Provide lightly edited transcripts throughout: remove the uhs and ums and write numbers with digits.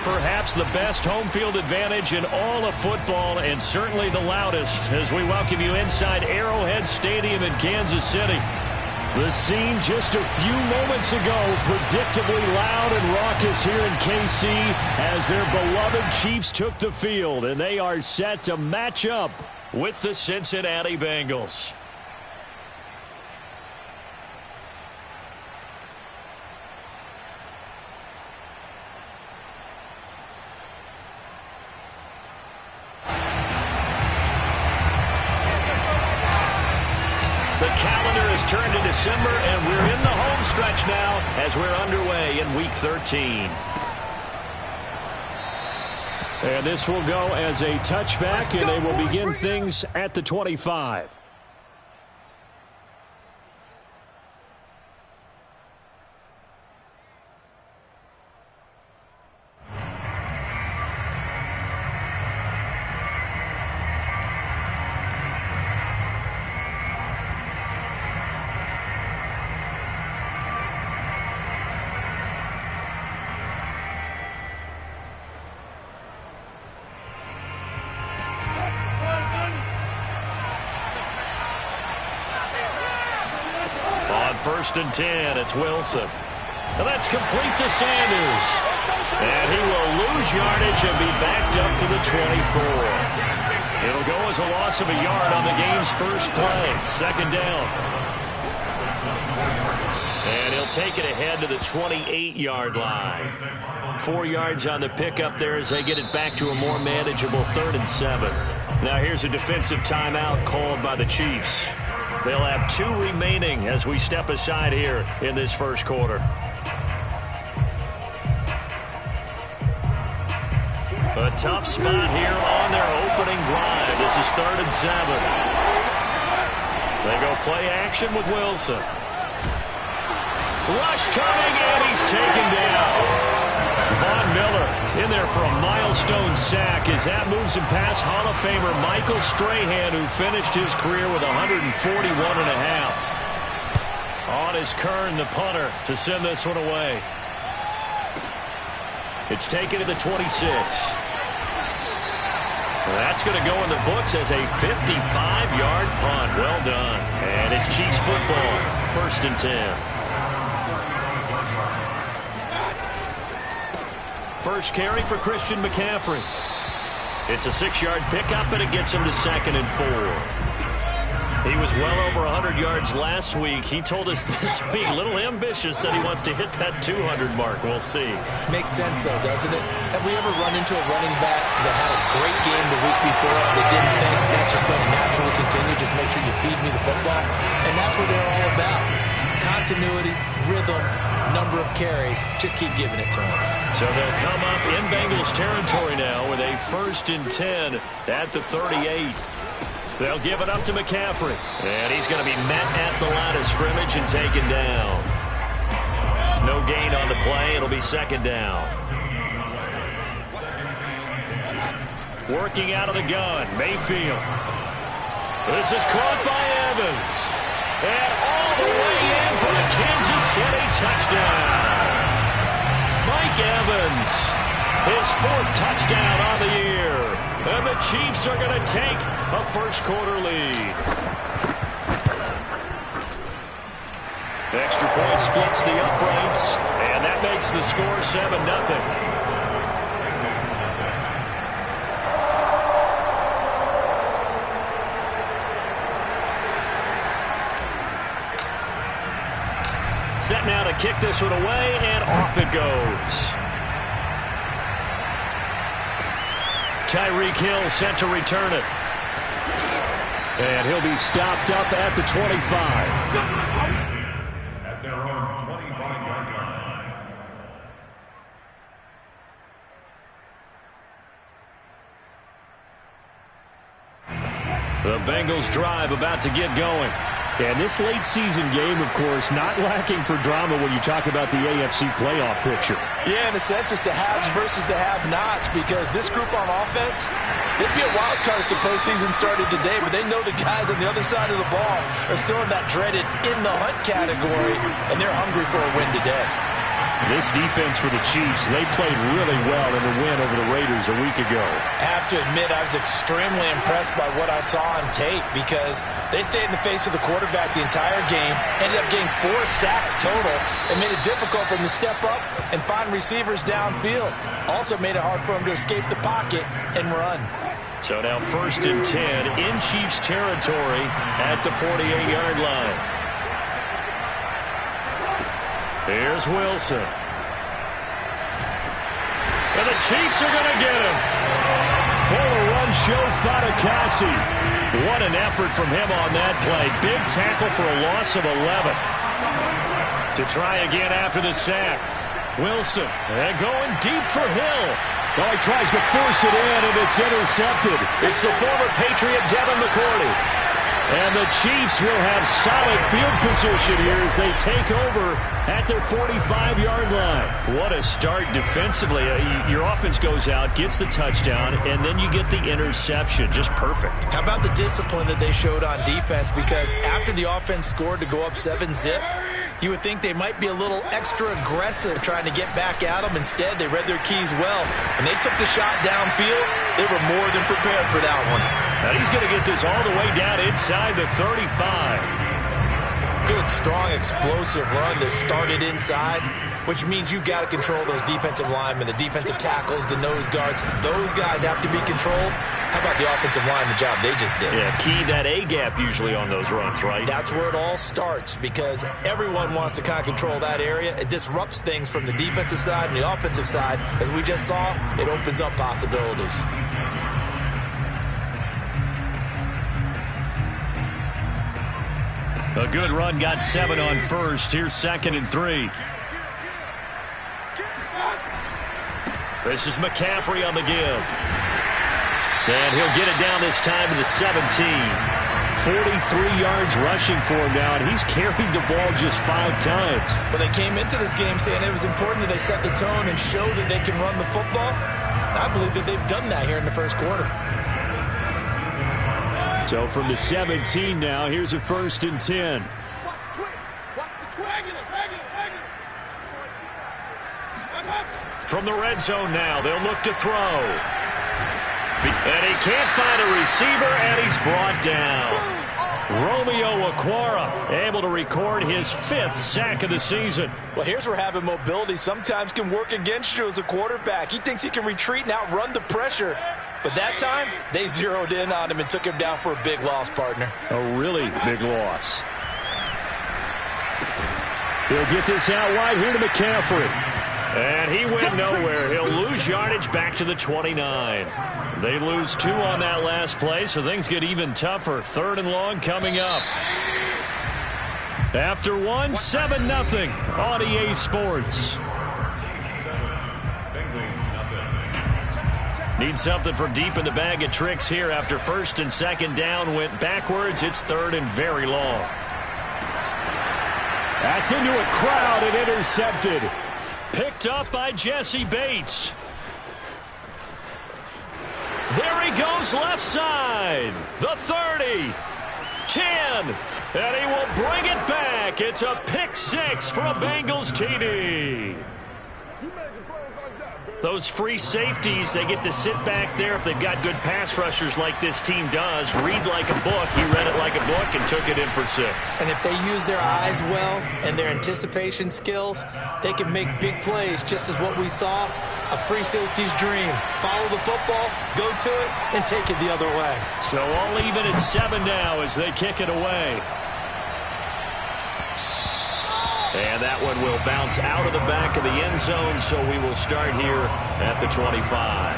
perhaps the best home field advantage in all of football, and certainly the loudest, as we welcome you inside Arrowhead Stadium in Kansas City. The scene just a few moments ago, predictably loud and raucous here in KC as their beloved Chiefs took the field, and they are set to match up with the Cincinnati Bengals. The calendar has turned to December, and we're in the home stretch now as we're underway in Week 13. And this will go as a touchback, and they will begin things at the 25. First and 10, it's Wilson. And that's complete to Sanders. And he will lose yardage and be backed up to the 24. It'll go as a loss of a yard on the game's first play. Second down. And he'll take it ahead to the 28-yard line. 4 yards on the pickup there as they get it back to a more manageable 3rd and 7. Now here's a defensive timeout called by the Chiefs. They'll have 2 remaining as we step aside here in this first quarter. A tough spot here on their opening drive. This is 3rd and 7. They go play action with Wilson. Rush coming, and he's taken down. Von Miller in there for a milestone sack as that moves him past Hall of Famer Michael Strahan, who finished his career with 141.5. On is Kern, the punter, to send this one away. It's taken to the 26. That's going to go in the books as a 55-yard punt. Well done. And it's Chiefs football, 1st and 10. First carry for Christian McCaffrey. It's a 6-yard pickup, and it gets him to 2nd and 4. He was well over 100 yards last week. He told us this week, a little ambitious, said he wants to hit that 200 mark. We'll see. Makes sense, though, doesn't it? Have we ever run into a running back that had a great game the week before that didn't think that's just going to naturally continue? Just make sure you feed me the football. And that's what they're all about. Continuity, rhythm, number of carries. Just keep giving it to them. So they'll come up in Bengals territory now with a 1st and 10 at the 38. They'll give it up to McCaffrey. And he's going to be met at the line of scrimmage and taken down. No gain on the play. It'll be 2nd down. Working out of the gun, Mayfield. This is caught by Evans. And all the way in for the Kansas City touchdown. Mike Evans, his 4th touchdown on the year. And the Chiefs are going to take a first-quarter lead. Extra point splits the uprights, and that makes the score 7-0. Set now to kick this one away, and off it goes. Tyreek Hill set to return it. And he'll be stopped up at the 25. At their own 25-yard line. The Bengals drive about to get going. And this late season game, of course, not lacking for drama when you talk about the AFC playoff picture. Yeah, in a sense, it's the haves versus the have-nots, because this group on offense, they'd be a wild card if the postseason started today, but they know the guys on the other side of the ball are still in that dreaded in-the-hunt category, and they're hungry for a win today. This defense for the Chiefs, they played really well in the win over the Raiders a week ago. I have to admit, I was extremely impressed by what I saw on tape because they stayed in the face of the quarterback the entire game, ended up getting 4 sacks total, and made it difficult for him to step up and find receivers downfield. Also made it hard for him to escape the pocket and run. So now 1st and 10 in Chiefs territory at the 48-yard line. Here's Wilson. And the Chiefs are going to get him. Fuller run show Fatukasi. What an effort from him on that play. Big tackle for a loss of 11. To try again after the sack. Wilson. And going deep for Hill. Oh, he tries to force it in, and it's intercepted. It's the former Patriot Devin McCourty. And the Chiefs will have solid field position here as they take over at their 45-yard line. What a start defensively. Your offense goes out, gets the touchdown, and then you get the interception. Just perfect. How about the discipline that they showed on defense? Because after the offense scored to go up 7-zip, you would think they might be a little extra aggressive trying to get back at them. Instead, they read their keys well. When they took the shot downfield, they were more than prepared for that one. And he's going to get this all the way down inside the 35. Good, strong, explosive run that started inside, which means you've got to control those defensive linemen, the defensive tackles, the nose guards. Those guys have to be controlled. How about the offensive line, the job they just did? Yeah, key that A-gap usually on those runs, right? That's where it all starts because everyone wants to kind of control that area. It disrupts things from the defensive side and the offensive side. As we just saw, it opens up possibilities. A good run, got 7 on first. Here's 2nd and 3. This is McCaffrey on the give. And he'll get it down this time to the 17. 43 yards rushing for him now, and he's carried the ball just 5 times. Well, they came into this game saying it was important that they set the tone and show that they can run the football. I believe that they've done that here in the first quarter. So from the 17 now, here's a 1st and 10. From the red zone now, they'll look to throw. And he can't find a receiver, and he's brought down. Romeo Okwara able to record his 5th sack of the season. Well, here's where having mobility sometimes can work against you as a quarterback. He thinks he can retreat and outrun the pressure. But that time, they zeroed in on him and took him down for a big loss, partner. A really big loss. He'll get this out wide here to McCaffrey. And he went nowhere. He'll lose yardage back to the 29. They lose 2 on that last play, so things get even tougher. 3rd and long coming up. After 1, 7-0 on EA Sports. Need something for deep in the bag of tricks here after 1st and 2nd down went backwards. It's 3rd and very long. That's into a crowd and intercepted. Picked up by Jesse Bates. There he goes left side. The 30. 10. And he will bring it back. It's a pick 6 for a Bengals TD. Those free safeties, they get to sit back there if they've got good pass rushers like this team does. Read like a book. He read it like a book and took it in for 6. And if they use their eyes well and their anticipation skills, they can make big plays, just as what we saw. A free safety's dream. Follow the football, go to it, and take it the other way. So all even at 7 now as they kick it away. And that one will bounce out of the back of the end zone, so we will start here at the 25.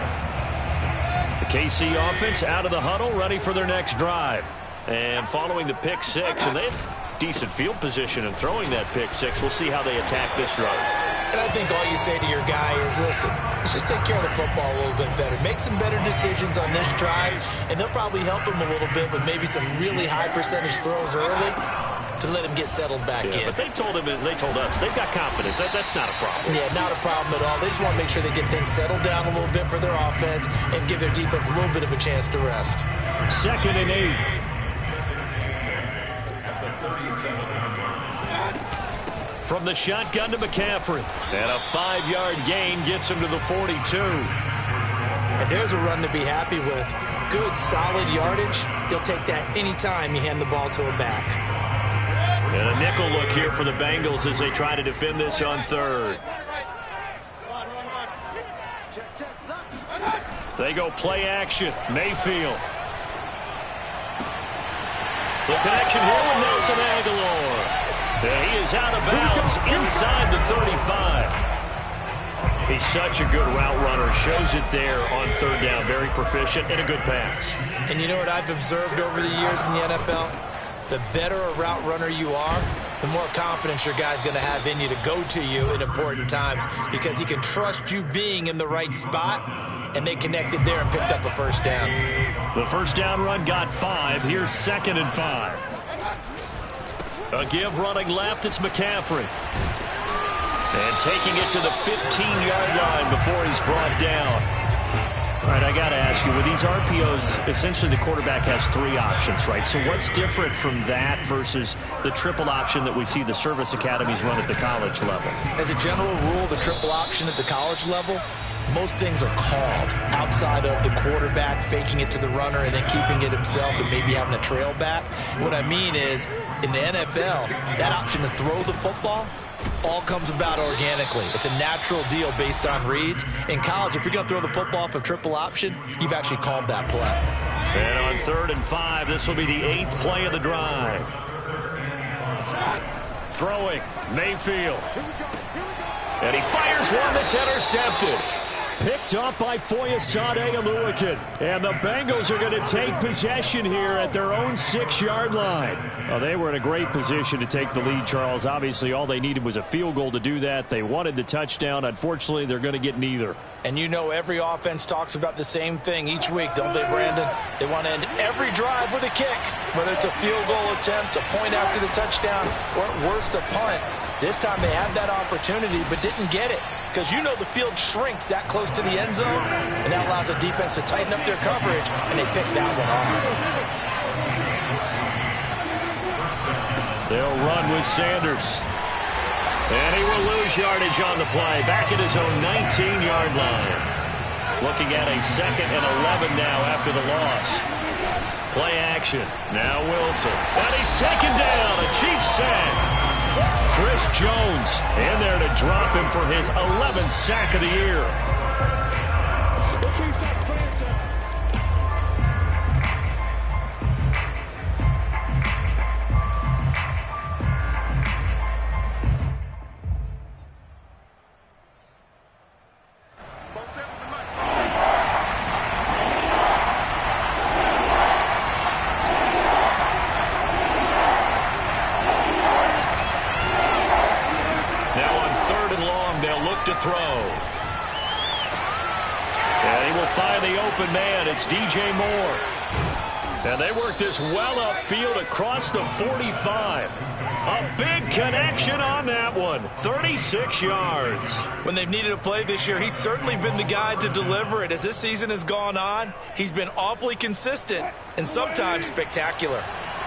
The KC offense out of the huddle, ready for their next drive. And following the pick 6, and they have decent field position in throwing that pick 6. We'll see how they attack this drive. And I think all you say to your guy is, listen, let's just take care of the football a little bit better. Make some better decisions on this drive, and they'll probably help him a little bit with maybe some really high percentage throws early to let him get settled back in. But they told him, and they told us, they've got confidence. That's not a problem. Yeah, not a problem at all. They just want to make sure they get things settled down a little bit for their offense and give their defense a little bit of a chance to rest. 2nd and 8. from the shotgun to McCaffrey. And a 5-yard gain gets him to the 42. And there's a run to be happy with. Good, solid yardage. He'll take that anytime you hand the ball to a back. And a nickel look here for the Bengals as they try to defend this on third. They go play action. Mayfield. The connection here with Nelson Aguilar. And he is out of bounds inside the 35. He's such a good route runner. Shows it there on third down. Very proficient and a good pass. And you know what I've observed over the years in the NFL? The better a route runner you are, the more confidence your guy's going to have in you to go to you in important times because he can trust you being in the right spot, and they connected there and picked up a first down. The first down run got 5. Here's 2nd and 5. A give running left. It's McCaffrey. And taking it to the 15-yard line before he's brought down. All right, I got to ask you, with these RPOs, essentially the quarterback has 3 options, right? So what's different from that versus the triple option that we see the service academies run at the college level? As a general rule, the triple option at the college level, most things are called outside of the quarterback faking it to the runner and then keeping it himself and maybe having a trail back. What I mean is, in the NFL, that option to throw the football all comes about organically. It's a natural deal based on reads. In college, if you're going to throw the football off a triple option, you've actually called that play. And on 3rd and 5, this will be the 8th play of the drive. Throwing, Mayfield. And he fires one that's intercepted. Picked up by Foyesade Oluwakin. And the Bengals are going to take possession here at their own 6-yard line. Well, they were in a great position to take the lead, Charles. Obviously, all they needed was a field goal to do that. They wanted the touchdown. Unfortunately, they're going to get neither. And you know every offense talks about the same thing each week, don't they, Brandon? They want to end every drive with a kick, whether it's a field goal attempt, a point after the touchdown, or at worst a punt. This time they had that opportunity but didn't get it because you know the field shrinks that close to the end zone, and that allows the defense to tighten up their coverage, and they picked that one off. They'll run with Sanders. And he will lose yardage on the play. Back at his own 19-yard line. Looking at a 2nd and 11 now after the loss. Play action. Now Wilson. And he's taken down. A Chiefs sack. Chris Jones in there to drop him for his 11th sack of the year. To throw. And he will find the open man. It's DJ Moore. And they work this well upfield across the 45. A big connection on that one. 36 yards. When they've needed a play this year, he's certainly been the guy to deliver it. As this season has gone on, he's been awfully consistent and sometimes spectacular.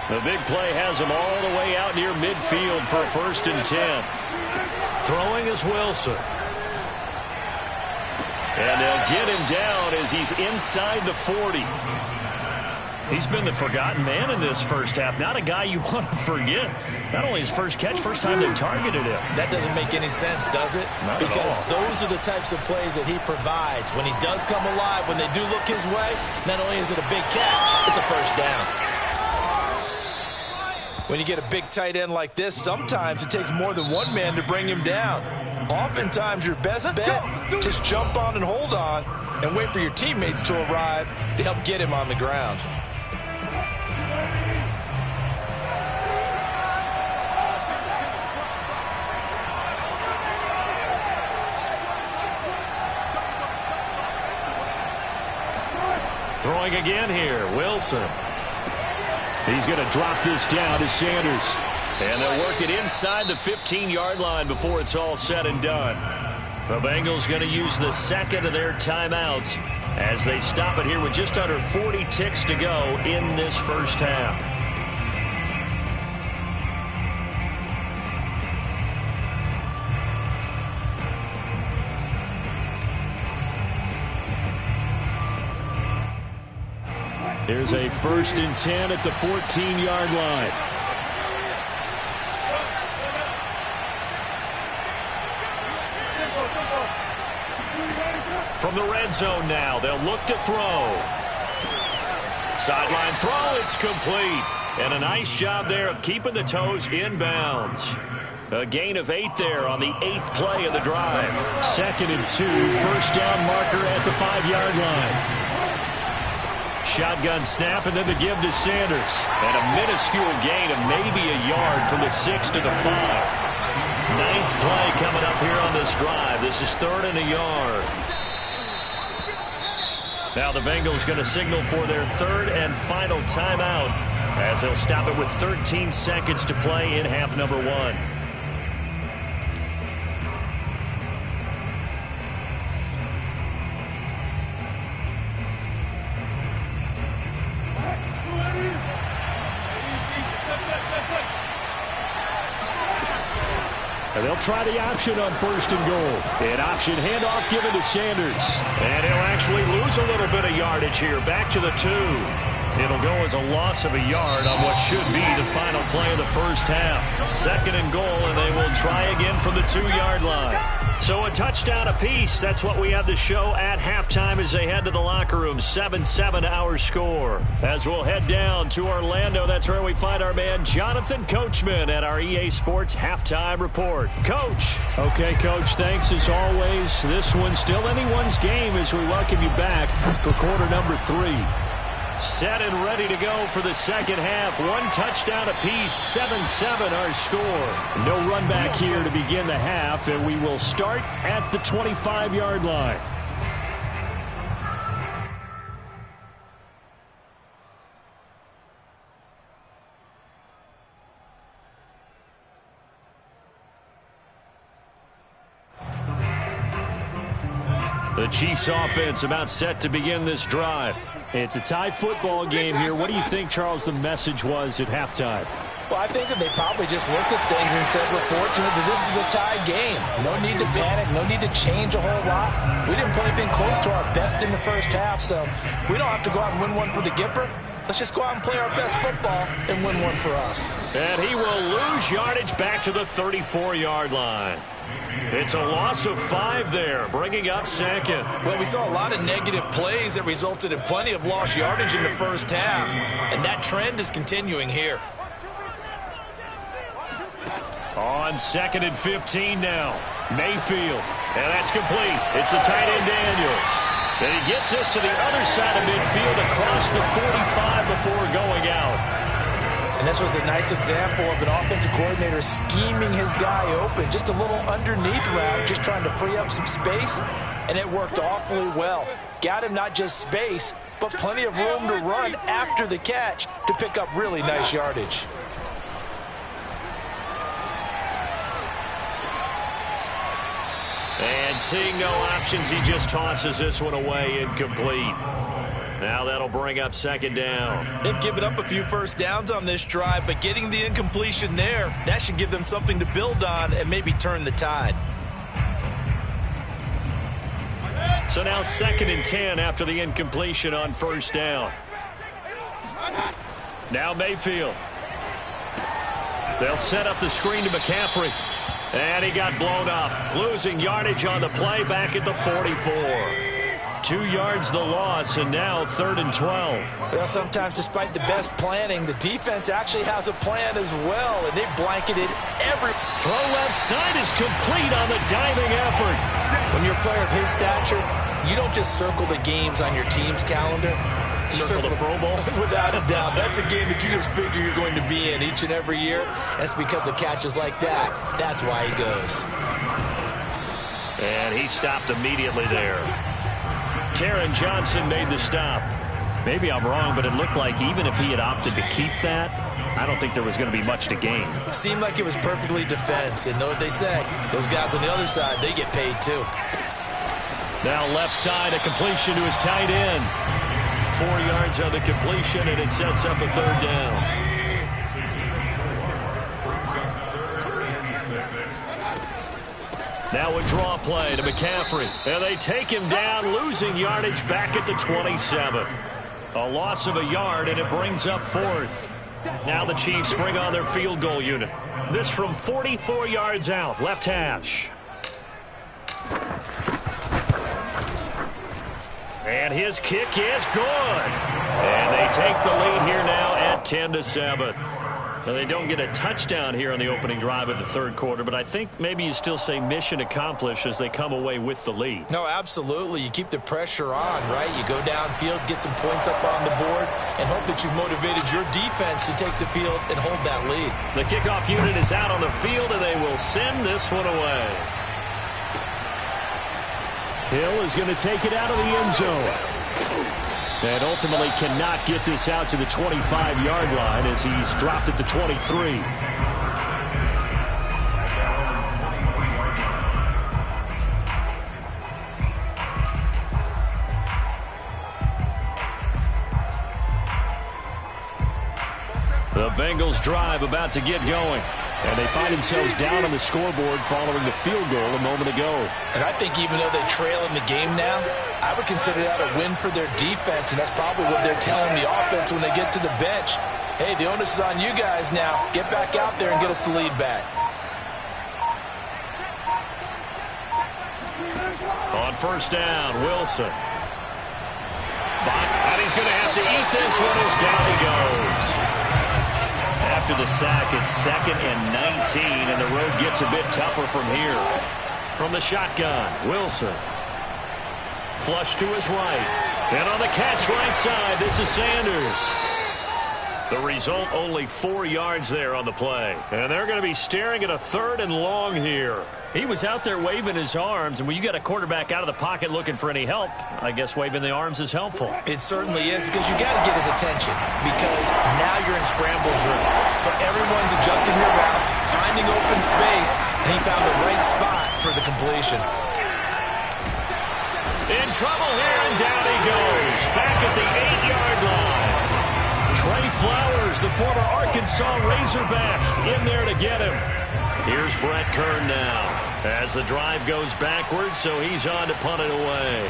The big play has him all the way out near midfield for a 1st and 10. Throwing is Wilson. And they'll get him down as he's inside the 40. He's been the forgotten man in this first half. Not a guy you want to forget. Not only his first catch, first time they targeted him. That doesn't make any sense, does it? Not because at all. Those are the types of plays that he provides. When he does come alive, when they do look his way, not only is it a big catch, it's a first down. When you get a big tight end like this, sometimes it takes more than one man to bring him down. Oftentimes, your best bet, just jump on and hold on and wait for your teammates to arrive to help get him on the ground. Throwing again here, Wilson. He's going to drop this down to Sanders. And they'll work it inside the 15-yard line before it's all said and done. The Bengals going to use the 2nd of their timeouts as they stop it here with just under 40 ticks to go in this first half. Here's a 1st and 10 at the 14-yard line. From the red zone now, they'll look to throw. Sideline throw, it's complete. And a nice job there of keeping the toes inbounds. A gain of 8 there on the 8th play of the drive. 2nd and 2, 1st down marker at the 5-yard line. Shotgun snap and then the give to Sanders. And a minuscule gain of maybe a yard from the 6 to the 5. 9th play coming up here on this drive. This is 3rd and a yard. Now the Bengals going to signal for their 3rd and final timeout as they'll stop it with 13 seconds to play in half number 1. And they'll try the option on 1st and goal. An option handoff given to Sanders. And he'll actually lose a little bit of yardage here. Back to the 2. It'll go as a loss of a yard on what should be the final play of the first half. 2nd and goal, and they will try again from the 2-yard line. So a touchdown apiece. That's what we have to show at halftime as they head to the locker room. 7-7 our score. As we'll head down to Orlando, that's where we find our man Jonathan Coachman at our EA Sports Halftime Report. Coach. Okay, Coach, thanks as always. This one's still anyone's game as we welcome you back for quarter number 3. Set and ready to go for the second half. 1 touchdown apiece, 7-7 our score. No run back here to begin the half, and we will start at the 25-yard line. The Chiefs offense about set to begin this drive. It's a tie football game here. What do you think, Charles, the message was at halftime? Well, I think that they probably just looked at things and said, we're fortunate that this is a tie game. No need to panic. No need to change a whole lot. We didn't put anything close to our best in the first half, so we don't have to go out and win one for the Gipper. Let's just go out and play our best football and win one for us. And he will lose yardage back to the 34-yard line. It's a loss of 5 there, bringing up 2nd. Well, we saw a lot of negative plays that resulted in plenty of lost yardage in the first half, and that trend is continuing here. On 2nd and 15 now, Mayfield, and that's complete. It's the tight end Daniels. And he gets us to the other side of midfield across the 45 before going out. And this was a nice example of an offensive coordinator scheming his guy open. Just a little underneath route, just trying to free up some space, and it worked awfully well. Got him not just space, but plenty of room to run after the catch to pick up really nice yardage. And seeing no options, he just tosses this one away, incomplete. Now that'll bring up 2nd down. They've given up a few first downs on this drive, but getting the incompletion there, that should give them something to build on and maybe turn the tide. So now 2nd and 10 after the incompletion on 1st down. Now Mayfield. They'll set up the screen to McCaffrey. And he got blown up. Losing yardage on the play back at the 44. 2 yards the loss, and now 3rd and 12. Well, sometimes despite the best planning, the defense actually has a plan as well, and they blanketed every... Throw left side is complete on the diving effort. When you're a player of his stature, you don't just circle the games on your team's calendar. You circle the Pro Bowl? Without a doubt. That's a game that you just figure you're going to be in each and every year. That's because of catches like that. That's why he goes. And he stopped immediately there. Taron Johnson made the stop. Maybe I'm wrong, but it looked like even if he had opted to keep that, I don't think there was going to be much to gain. Seemed like it was perfectly defense. And know what they say, those guys on the other side, they get paid too. Now left side, a completion to his tight end. 4 yards on the completion, and it sets up a 3rd down. Now a draw play to McCaffrey. And they take him down, losing yardage back at the 27. A loss of a yard, and it brings up 4th. Now the Chiefs bring on their field goal unit. This from 44 yards out, left hash. And his kick is good. And they take the lead here now at 10-7. Now, they don't get a touchdown here on the opening drive of the third quarter, but I think maybe you still say mission accomplished as they come away with the lead. No, absolutely. You keep the pressure on, right? You go downfield, get some points up on the board, and hope that you've motivated your defense to take the field and hold that lead. The kickoff unit is out on the field, and they will send this one away. Hill is going to take it out of the end zone. And ultimately cannot get this out to the 25-yard line as he's dropped at the 23. The Bengals drive about to get going. And they find themselves down on the scoreboard following the field goal a moment ago. And I think even though they trail in the game now, I would consider that a win for their defense, and that's probably what they're telling the offense when they get to the bench. Hey, the onus is on you guys now. Get back out there and get us the lead back. On first down, Wilson. And he's going to have to eat this one as down he goes. After the sack, it's 2nd and 19, and the road gets a bit tougher from here. From the shotgun, Wilson. Flush to his right. And on the catch right side, this is Sanders. The result, only 4 yards there on the play. And they're going to be staring at a 3rd and long here. He was out there waving his arms, and when you got a quarterback out of the pocket looking for any help, I guess waving the arms is helpful. It certainly is, because you got to get his attention, because now you're in scramble drill. So everyone's adjusting their routes, finding open space, and he found the right spot for the completion. In trouble here, and down he goes. Back at the 8-yard line. Trey Flowers, the former Arkansas Razorback, in there to get him. Here's Brett Kern now as the drive goes backwards, so he's on to punt it away.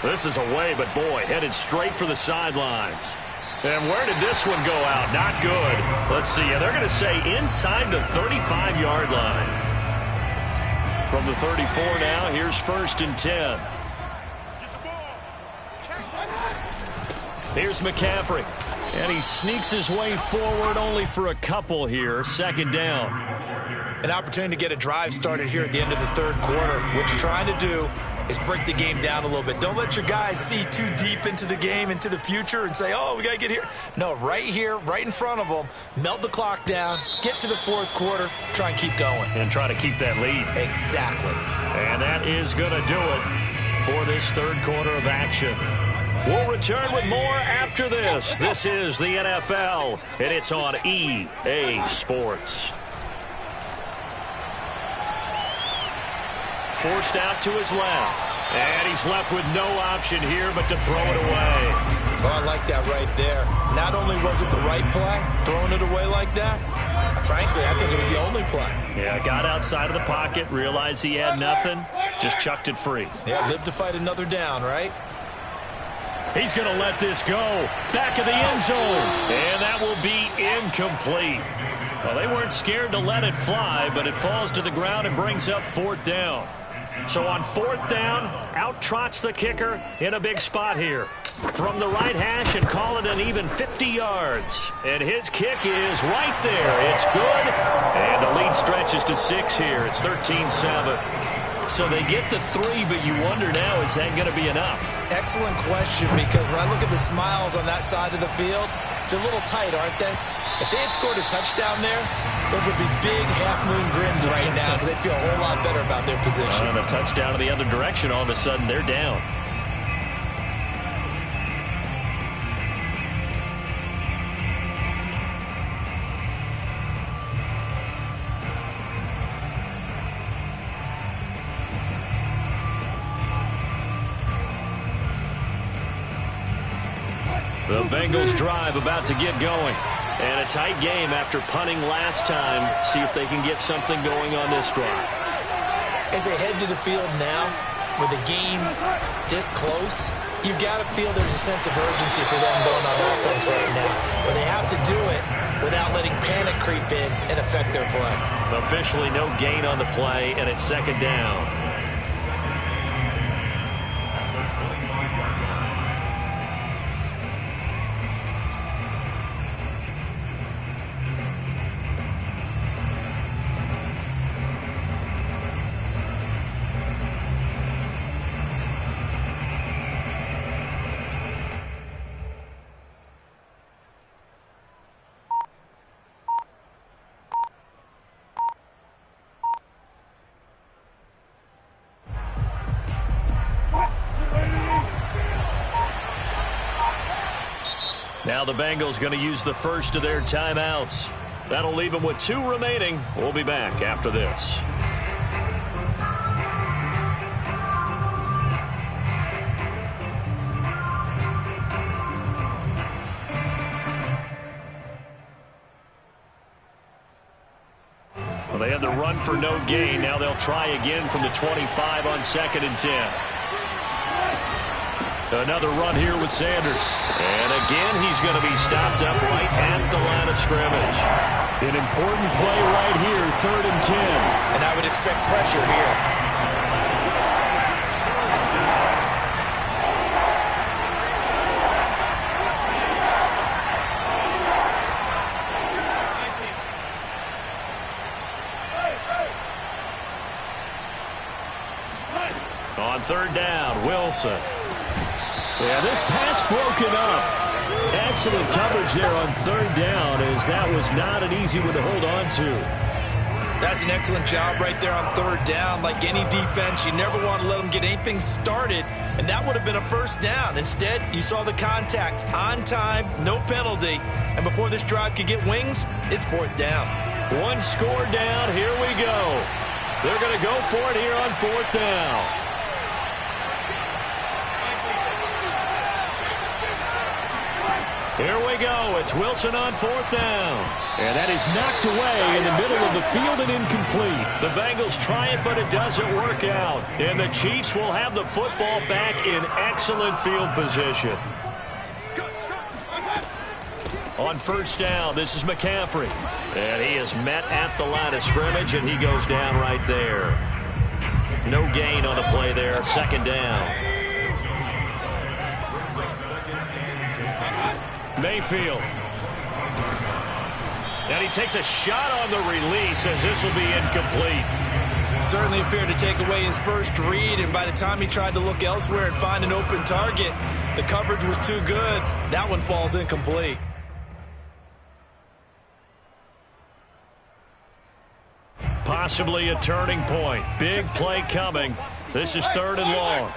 This is away, but boy, headed straight for the sidelines. And where did this one go out? Not good. Let's see. They're going to say inside the 35-yard line. From the 34 now, here's 1st and 10. Here's McCaffrey. And he sneaks his way forward only for a couple here. 2nd down. An opportunity to get a drive started here at the end of the third quarter. What you're trying to do is break the game down a little bit. Don't let your guys see too deep into the game, into the future, and say, oh, we got to get here. No, right here, right in front of them, melt the clock down, get to the fourth quarter, try and keep going. And try to keep that lead. Exactly. And that is going to do it for this third quarter of action. We'll return with more after this. This is the NFL, and it's on EA Sports. Forced out to his left. And he's left with no option here but to throw it away. Oh, I like that right there. Not only was it the right play, throwing it away like that, frankly, I think it was the only play. Yeah, got outside of the pocket, realized he had nothing, just chucked it free. Yeah, lived to fight another down, right? He's going to let this go. Back of the end zone. And that will be incomplete. Well, they weren't scared to let it fly, but it falls to the ground and brings up 4th down. So on 4th down, out trots the kicker in a big spot here. From the right hash and call it an even 50 yards. And his kick is right there. It's good. And the lead stretches to 6 here. It's 13-7. So they get to 3, but you wonder now, is that going to be enough? Excellent question, because when I look at the smiles on that side of the field, they're a little tight, aren't they? If they had scored a touchdown there, those would be big half-moon grins right now because they'd feel a whole lot better about their position. And a touchdown in the other direction, all of a sudden they're down. The Bengals drive about to get going. And a tight game after punting last time. See if they can get something going on this drive. As they head to the field now, with the game this close, you've got to feel there's a sense of urgency for them going on offense right now. But they have to do it without letting panic creep in and affect their play. Officially no gain on the play, and it's second down. Now the Bengals going to use the first of their timeouts. That'll leave them with 2 remaining. We'll be back after this. Well, they had the run for no gain. Now they'll try again from the 25 on 2nd and 10. Another run here with Sanders. And again, he's going to be stopped up right at the line of scrimmage. An important play right here, 3rd and 10. And I would expect pressure here. On 3rd down, Wilson. Yeah, this pass broken up. Excellent coverage there on 3rd down, as that was not an easy one to hold on to. That's an excellent job right there on 3rd down. Like any defense, you never want to let them get anything started, and that would have been a 1st down. Instead, you saw the contact on time, no penalty, and before this drive could get wings, it's 4th down. 1 score down. Here we go. They're going to go for it here on 4th down. Here we go. It's Wilson on 4th down. And that is knocked away in the middle of the field and incomplete. The Bengals try it, but it doesn't work out. And the Chiefs will have the football back in excellent field position. On 1st down, this is McCaffrey. And he is met at the line of scrimmage, and he goes down right there. No gain on the play there. 2nd down. Mayfield. And he takes a shot on the release, as this will be incomplete. Certainly appeared to take away his first read, and by the time he tried to look elsewhere and find an open target, the coverage was too good. That one falls incomplete. Possibly a turning point. Big play coming. This is 3rd and long.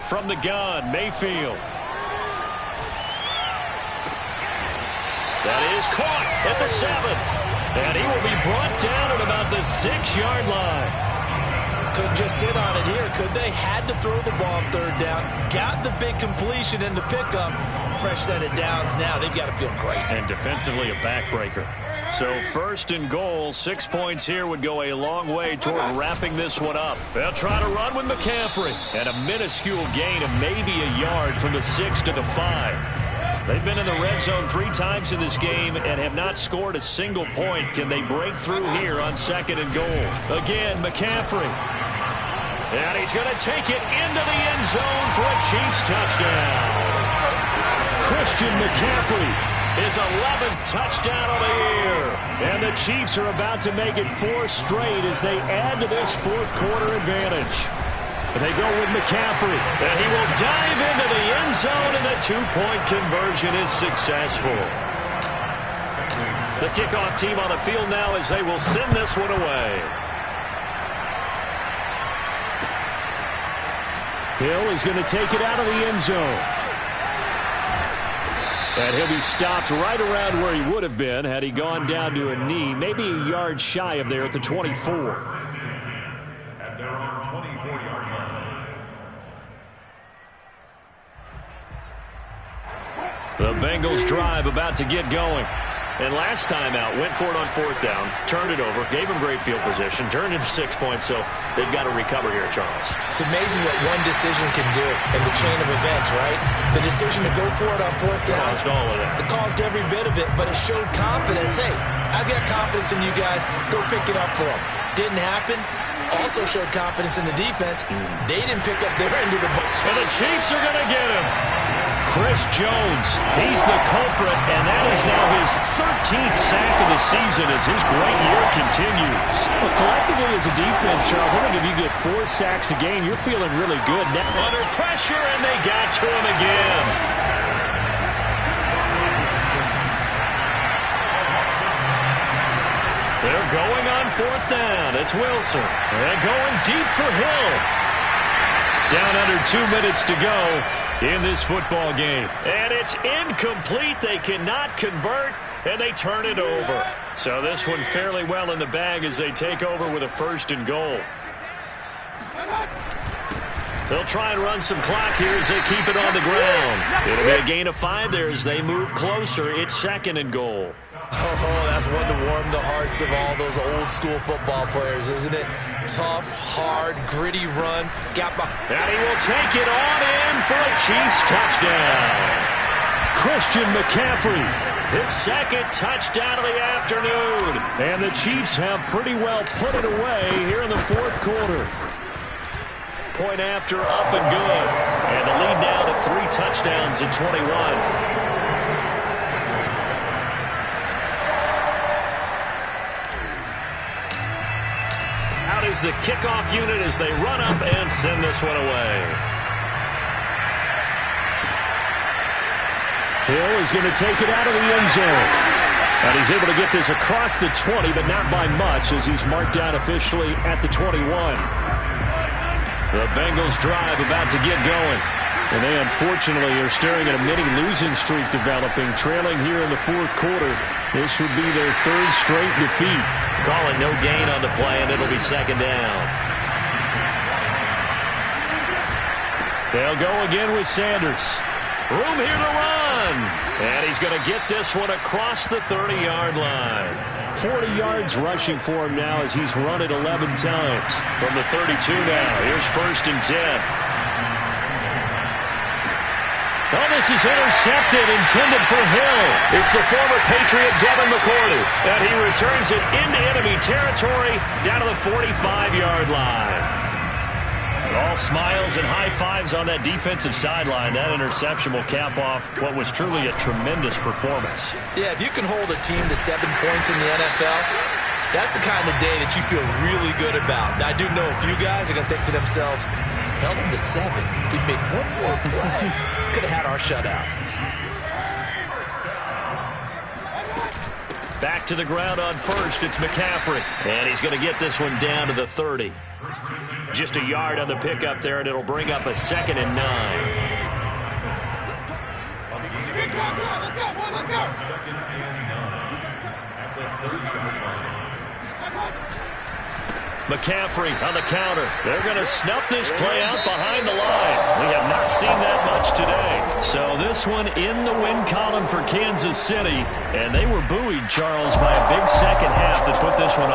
From the gun, Mayfield. That is caught at the 7. And he will be brought down at about the 6-yard line. Couldn't just sit on it here, could they? Had to throw the ball on 3rd down. Got the big completion in the pickup. Fresh set of downs now. They've got to feel great. And defensively, a backbreaker. So 1st and goal, 6 points here would go a long way toward wrapping this one up. They'll try to run with McCaffrey. And a minuscule gain of maybe a yard from the 6 to the 5. They've been in the red zone 3 times in this game and have not scored a single point. Can they break through here on 2nd and goal? Again, McCaffrey. And he's going to take it into the end zone for a Chiefs touchdown. Christian McCaffrey, his 11th touchdown of the year. And the Chiefs are about to make it 4 straight as they add to this 4th quarter advantage. They go with McCaffrey, and he will dive into the end zone, and the 2-point conversion is successful. The kickoff team on the field now as they will send this one away. Hill is going to take it out of the end zone. And he'll be stopped right around where he would have been had he gone down to a knee, maybe a yard shy of there at the 24. At their own 24-yard line. The Bengals drive about to get going. And last time out, went for it on fourth down, turned it over, gave him great field position, turned into 6 points, so they've got to recover here, Charles. It's amazing what one decision can do in the chain of events, right? The decision to go for it on fourth down. Caused all of that. It caused every bit of it, but it showed confidence. Hey, I've got confidence in you guys. Go pick it up for them. Didn't happen. Also showed confidence in the defense. They didn't pick up their end of the ball. And the Chiefs are going to get him. Chris Jones, he's the culprit, and that is now his 13th sack of the season as his great year continues. Well, collectively as a defense, Charles, I think if you get 4 sacks a game, you're feeling really good. Now, under pressure, and they got to him again. They're going on fourth down. It's Wilson. And going deep for Hill. Down under 2 minutes to go in this football game. And it's incomplete. They cannot convert, and they turn it over. So this one fairly well in the bag as they take over with a 1st and goal. They'll try and run some clock here as they keep it on the ground. It'll be a gain of 5 there as they move closer. It's 2nd and goal. Oh, that's one to warm the hearts of all those old school football players, isn't it? Tough, hard, gritty run. And he will take it on in for a Chiefs touchdown. Christian McCaffrey, his 2nd touchdown of the afternoon. And the Chiefs have pretty well put it away here in the 4th quarter. Point after, up and good. And the lead now to 3 touchdowns in 21. Out is the kickoff unit as they run up and send this one away. Hill is going to take it out of the end zone. And he's able to get this across the 20, but not by much as he's marked down officially at the 21. The Bengals drive about to get going. And they unfortunately are staring at a mini losing streak developing, trailing here in the 4th quarter. This would be their 3rd straight defeat. Calling no gain on the play, and it'll be 2nd down. They'll go again with Sanders. Room here to run. And he's going to get this one across the 30-yard line. 40 yards rushing for him now as he's run it 11 times. From the 32 now, here's 1st and 10. Oh, this is intercepted, intended for Hill. It's the former Patriot Devin McCourty, and he returns it into enemy territory down to the 45-yard line. All smiles and high fives on that defensive sideline. That interception will cap off what was truly a tremendous performance. Yeah, if you can hold a team to 7 points in the NFL, that's the kind of day that you feel really good about. Now, I do know a few guys are going to think to themselves, held him to 7. If he'd made one more play, could have had our shutout. Back to the ground on 1st. It's McCaffrey. And he's going to get this one down to the 30. Just a yard on the pickup there, and it'll bring up a 2nd and 9. McCaffrey on the counter. They're going to snuff this play out behind the line. We have not seen that much today. So this one in the win column for Kansas City. And they were buoyed, Charles, by a big second half that put this one on.